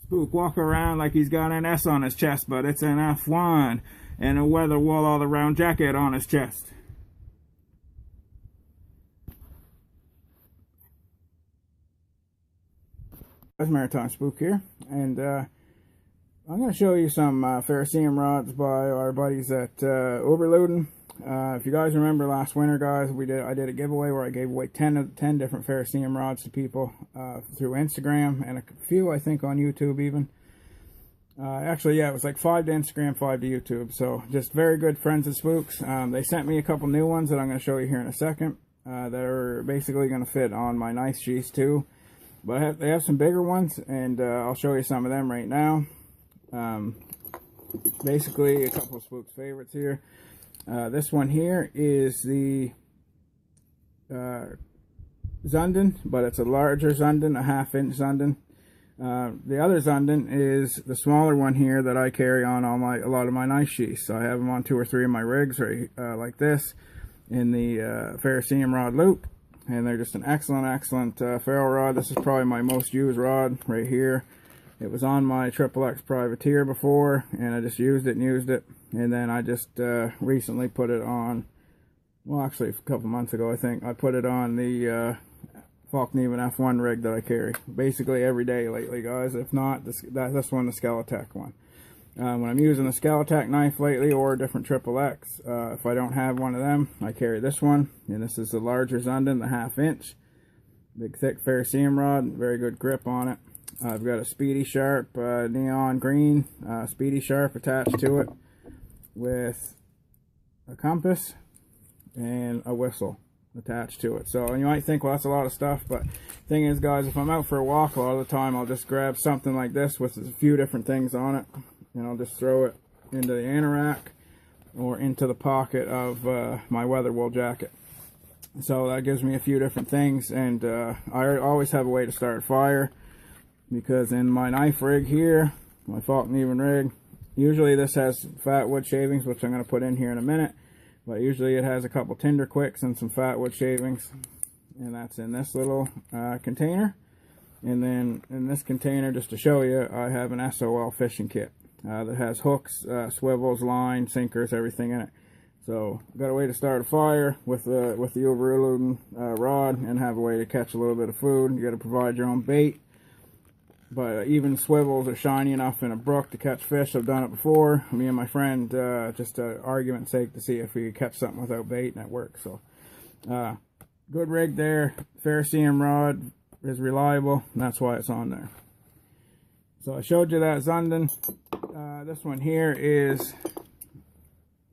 Spook walk around like he's got an S on his chest, but it's an F1 and a weather wool all around jacket on his chest. That's Maritime Spook here, and I'm going to show you some ferrocerium rods by our buddies at Uberleben. If you guys remember last winter, guys, I did a giveaway where I gave away 10 different ferrocerium rods to people through Instagram, and a few I think on YouTube even. Actually, yeah, it was like 5 to Instagram, 5 to YouTube. So just very good friends of Spooks. They sent me a couple new ones that I'm going to show you here in a second that are basically going to fit on my nice sheaths too. But they have some bigger ones, and I'll show you some of them right now. Basically, a couple of Spooks favorites here. This one here is the Zunden, but it's a larger Zunden, a 1/2-inch Zunden. The other Zunden is the smaller one here that I carry on a lot of my knife sheaths. So I have them on 2 or 3 of my rigs, right, like this, in the ferrocerium rod loop. And they're just an excellent ferro rod. This is probably my most used rod right here. It was on my XXX Privateer before, and I just used it, and then I just recently put it on, well, actually a couple months ago I think, I put it on the Falkneven F1 rig that I carry basically every day lately, guys. If not, this one, the Skeletech one. When I'm using the Skeletech knife lately, or a different XXX, if I don't have one of them, I carry this one, and this is the larger Zunden, the 1/2-inch. Big thick ferrocerium rod, very good grip on it. I've got a Speedy Sharp neon green Speedy Sharp attached to it with a compass and a whistle attached to it. So you might think, well, that's a lot of stuff, but thing is, guys, if I'm out for a walk, a lot of the time I'll just grab something like this with a few different things on it, and I'll just throw it into the anorak or into the pocket of my weather wool jacket. So that gives me a few different things, and I always have a way to start a fire, because in my knife rig here, my Falkneven rig, usually this has fat wood shavings, which I'm going to put in here in a minute, but usually it has a couple tinder quicks and some fat wood shavings, and that's in this little container. And then in this container, just to show you, I have an SOL fishing kit that has hooks, swivels, line, sinkers, everything in it. So I've got a way to start a fire with the Uberleben rod, and have a way to catch a little bit of food. You got to provide your own bait. But even swivels are shiny enough in a brook to catch fish. I've done it before. Me and my friend, just to argument's sake, to see if we could catch something without bait, and it works. So, good rig there. Ferrocerium rod is reliable, and that's why it's on there. So I showed you that Zunden. This one here is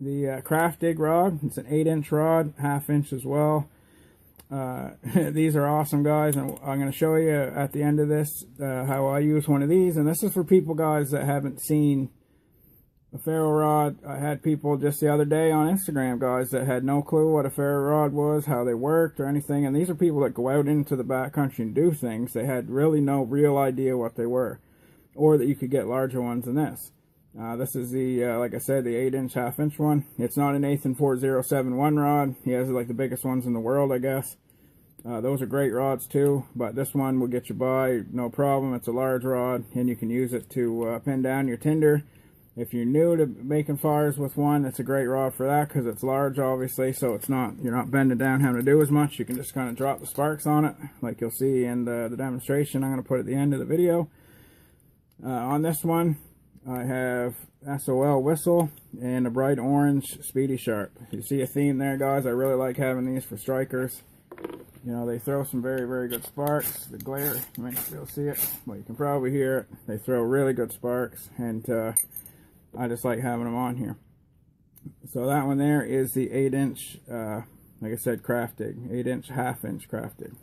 the Craft Dig rod. It's an 8-inch rod, 1/2-inch as well. These are awesome, guys, and I'm going to show you at the end of this how I use one of these. And this is for people, guys, that haven't seen a ferro rod. I had people just the other day on Instagram, guys, that had no clue what a ferro rod was, how they worked or anything. And these are people that go out into the backcountry and do things. They had really no real idea what they were, or that you could get larger ones than this. This is the, like I said, the 8-inch, 1/2-inch one. It's not an Nathan 4071 rod. He has like the biggest ones in the world, I guess. Those are great rods too, but this one will get you by no problem. It's a large rod, and you can use it to pin down your tinder. If you're new to making fires with one, it's a great rod for that, because it's large, obviously, so you're not bending down, having to do as much. You can just kind of drop the sparks on it, like you'll see in the demonstration I'm going to put at the end of the video. On this one, I have SOL whistle and a bright orange Speedy Sharp. You see a theme there, guys. I really like having these for strikers. You know, they throw some very good sparks. The glare, you might not be able to see it, but you can probably hear it. They throw really good sparks, and I just like having them on here. So that one there is the 8-inch, like I said, Craft Dig. 8-inch, 1/2-inch Craft Dig.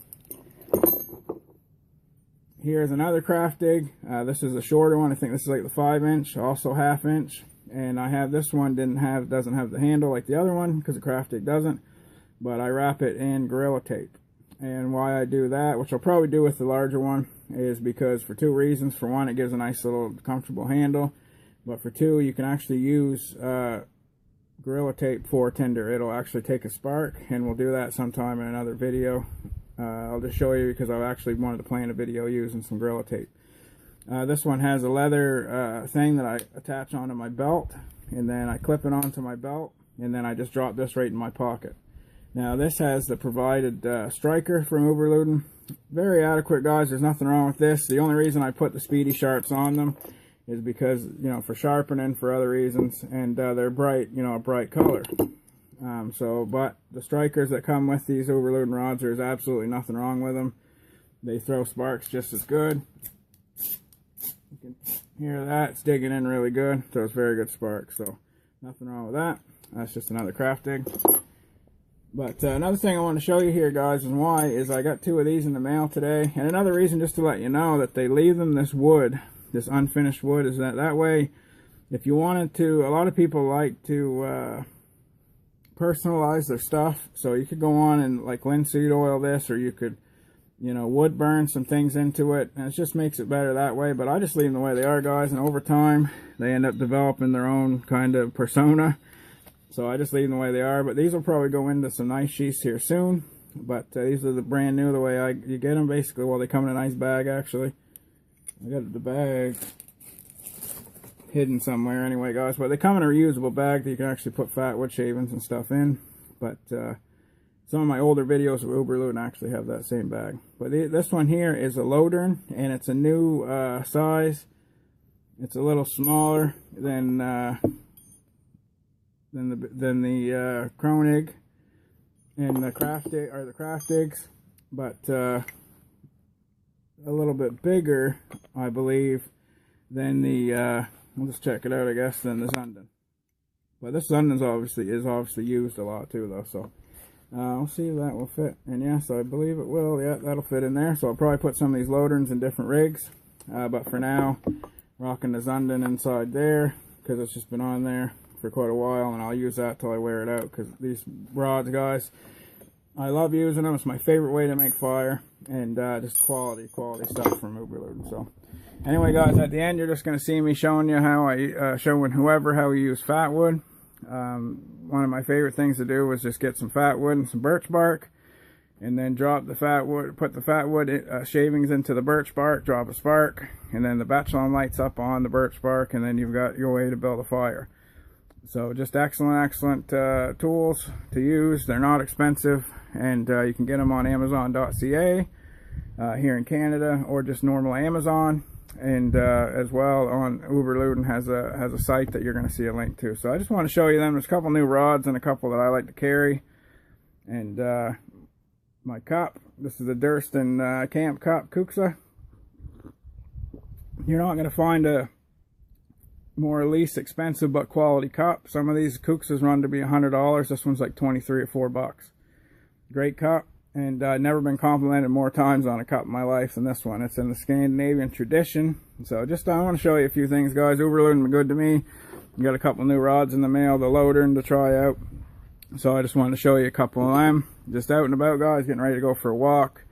Here's another Craft Dig. This is a shorter one. I think this is like the 5-inch, also 1/2-inch. And I have this one, doesn't have the handle like the other one, because the Craft Dig doesn't. But I wrap it in Gorilla Tape. And why I do that, which I'll probably do with the larger one, is because for 2 reasons. For one, it gives a nice little comfortable handle. But for 2, you can actually use Gorilla Tape for tinder. It'll actually take a spark, and we'll do that sometime in another video. I'll just show you, because I actually wanted to plan a video using some Gorilla Tape. This one has a leather thing that I attach onto my belt, and then I clip it onto my belt, and then I just drop this right in my pocket. Now this has the provided striker from Uberleben. Very adequate, guys. There's nothing wrong with this. The only reason I put the Speedy Sharps on them is because, you know, for sharpening, for other reasons, and they're bright, you know, a bright color. But the strikers that come with these Uberleben rods, there's absolutely nothing wrong with them. They throw sparks just as good. You can hear that, it's digging in really good, so it's very good spark, so nothing wrong with that. That's just another craft dig. But another thing I want to show you here, guys, and why is I got 2 of these in the mail today. And another reason, just to let you know, that they leave them this wood, this unfinished wood, is that way, if you wanted to, a lot of people like to personalize their stuff. So you could go on and like linseed oil this, or you could, you know, wood burn some things into it, and it just makes it better that way. But I just leave them the way they are, guys, and over time they end up developing their own kind of persona. So I just leave them the way they are. But these will probably go into some nice sheaths here soon. But these are the brand new, the way you get them basically. Well, they come in a nice bag, actually. I got the bag hidden somewhere anyway, guys. But they come in a reusable bag that you can actually put fat wood shavings and stuff in. But some of my older videos of Uberleben actually have that same bag. But this one here is a Lodern, and it's a new size. It's a little smaller than the Kronig and the craft dig, or the craft digs, but a little bit bigger, I believe, than the we'll just check it out, I guess, than the Zunden. But this Zunden's obviously used a lot too, though. So we'll see if that will fit. And yes, I believe it will. Yeah, that'll fit in there. So I'll probably put some of these Loderns in different rigs. But for now, rocking the Zunden inside there, because it's just been on there for quite a while, and I'll use that till I wear it out, because these rods, guys, I love using them. It's my favorite way to make fire, and just quality stuff from Uberleben. So anyway, guys, at the end you're just going to see me showing you how I showing whoever how we use fat wood. One of my favorite things to do was just get some fat wood and some birch bark, and then drop the fat wood, put the fat wood shavings into the birch bark, drop a spark, and then the Bachelon lights up on the birch bark, and then you've got your way to build a fire. So just excellent tools to use. They're not expensive, and you can get them on Amazon.ca here in Canada, or just normal Amazon, and as well on Uberleben has a site that you're going to see a link to. So I just want to show you them. There's a couple new rods and a couple that I like to carry, and my cup. This is a Durston Camp Cup Kuxa. You're not going to find a more or least expensive but quality cup. Some of these Kuxas run to be $100. This one's like 23 or $4. Great cup, and I've never been complimented more times on a cup in my life than this one. It's in the Scandinavian tradition. So just I want to show you a few things, guys. Uberleben been good to me. Got a couple new rods in the mail, the Lodern, to try out. So I just wanted to show you a couple of them. Just out and about, guys, getting ready to go for a walk,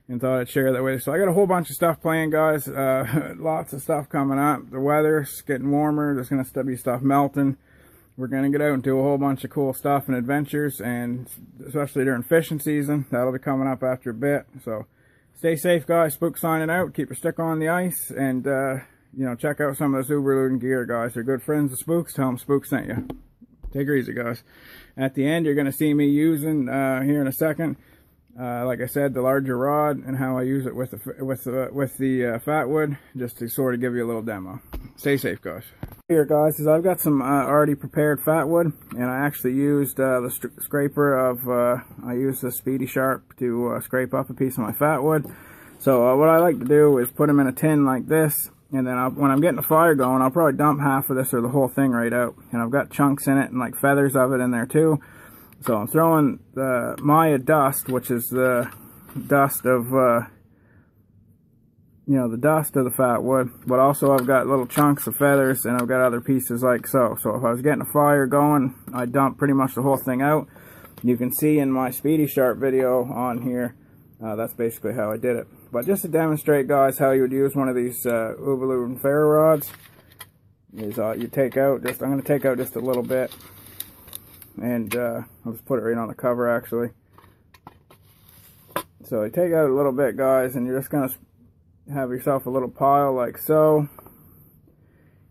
and thought I'd share that with you. So I got a whole bunch of stuff planned, guys. Lots of stuff coming up. The weather's getting warmer. There's going to be stuff melting. We're going to get out and do a whole bunch of cool stuff and adventures, and especially during fishing season. That'll be coming up after a bit. So stay safe, guys. Spook signing out. Keep your stick on the ice, and you know, check out some of this Uberleben gear, guys. They're good friends of Spooks. Tell them Spook sent you. Take it easy, guys. At the end, you're going to see me using here in a second, like I said, the larger rod, and how I use it with the fat wood, just to sort of give you a little demo. Stay safe, guys. Here, guys, is I've got some already prepared fat wood, and I actually used the scraper of I used the Speedy Sharp to scrape up a piece of my fat wood. So what I like to do is put them in a tin like this, and then when I'm getting the fire going, I'll probably dump half of this or the whole thing right out. And I've got chunks in it and like feathers of it in there too. So I'm throwing the Maya dust, which is the dust of, you know, the dust of the fat wood. But also I've got little chunks of feathers, and I've got other pieces like so. So if I was getting a fire going, I dump pretty much the whole thing out. You can see in my Speedy Sharp video on here, that's basically how I did it. But just to demonstrate, guys, how you would use one of these Uberleben Ferro rods, is you take out just, I'm going to take out just a little bit, and I'll just put it right on the cover, actually. So you take out a little bit, guys, and you're just going to have yourself a little pile like so.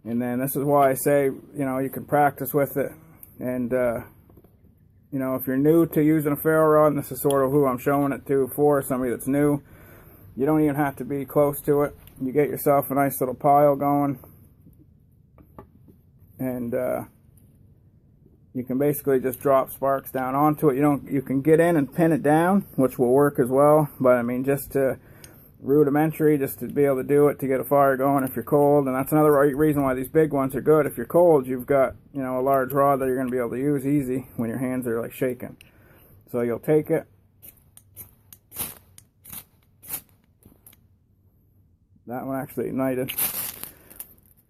And then this is why I say, you know, you can practice with it. And, you know, if you're new to using a ferro rod, and this is sort of who I'm showing it to for, somebody that's new, you don't even have to be close to it. You get yourself a nice little pile going. And you can basically just drop sparks down onto it. You can get in and pin it down, which will work as well. But I mean, just to rudimentary, just to be able to do it, to get a fire going if you're cold. And that's another reason why these big ones are good. If you're cold, you've got, you know, a large rod that you're going to be able to use easy when your hands are like shaking. So you'll take it, that one actually ignited,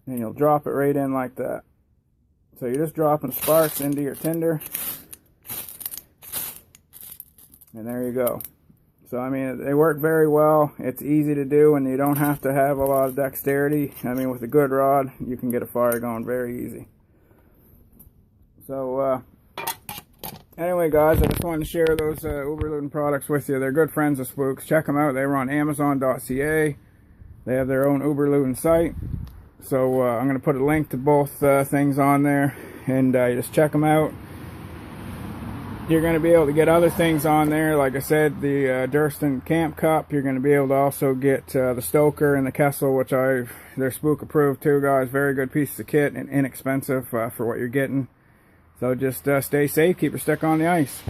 and you'll drop it right in like that. So you're just dropping sparks into your tinder, and there you go. So I mean, they work very well. It's easy to do, and you don't have to have a lot of dexterity. I mean, with a good rod, you can get a fire going very easy. So anyway, guys, I just wanted to share those Uberleben products with you. They're good friends of Spooks. Check them out. They were on Amazon.ca. They have their own Uberleben site. So I'm going to put a link to both things on there, and you just check them out. You're going to be able to get other things on there. Like I said, the Durston Camp Cup. You're going to be able to also get the Stoker and the Kessel, which they're Spook approved too, guys. Very good pieces of kit and inexpensive for what you're getting. So just stay safe, keep your stick on the ice.